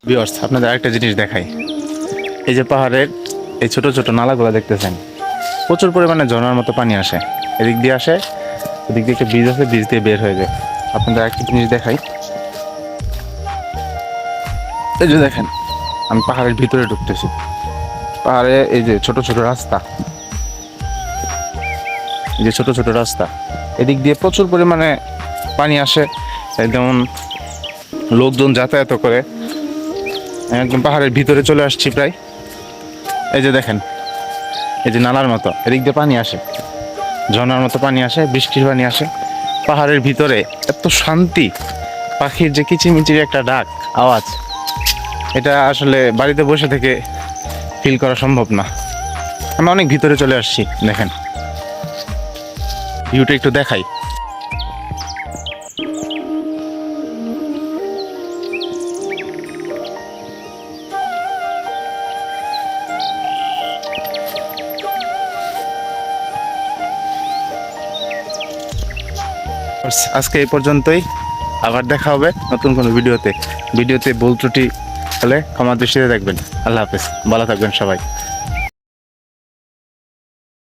Viewers, আপনাদের আরেকটা জিনিস দেখাই। এই যে পাহাড়ের এই ছোট ছোট নালাগুলো দেখতেছেন, প্রচুর পরিমাণে ঝর্ণার মতো পানি আসে। এদিক দিয়ে আসে, ওদিক দিয়ে একটা ব্রিজ আছে, ব্রিজ দিয়ে বের হয়ে যায়। আপনাদের আরেকটা জিনিস দেখাই। এই যে দেখেন, আমি পাহাড়ের ভিতরে ঢুকতেছি। পাহাড়ে এই যে ছোট ছোট রাস্তা, এই যে ছোট ছোট রাস্তা, এদিক দিয়ে প্রচুর পরিমাণে পানি আসে। যেমন লোকজন যাতায়াত করে। একদম পাহাড়ের ভিতরে চলে আসছি প্রায়। এই যে দেখেন, এই যে নালার মতো এদিক দিয়ে পানি আসে, ঝর্ণার মতো পানি আসে, বৃষ্টির পানি আসে। পাহাড়ের ভিতরে এত শান্তি, পাখির যে কিচিমিচির একটা ডাক, আওয়াজ, এটা আসলে বাড়িতে বসে থেকে ফিল করা সম্ভব না। আমি অনেক ভিতরে চলে আসছি, দেখেন ভিউটা একটু দেখাই। আজকে এই পর্যন্তই, আবার দেখা হবে নতুন কোনো ভিডিওতে। ভিডিওতে ভুল ত্রুটি হলে ক্ষমা দৃষ্টিতে দেখবেন। আল্লাহ হাফেজ, ভালো থাকবেন সবাই।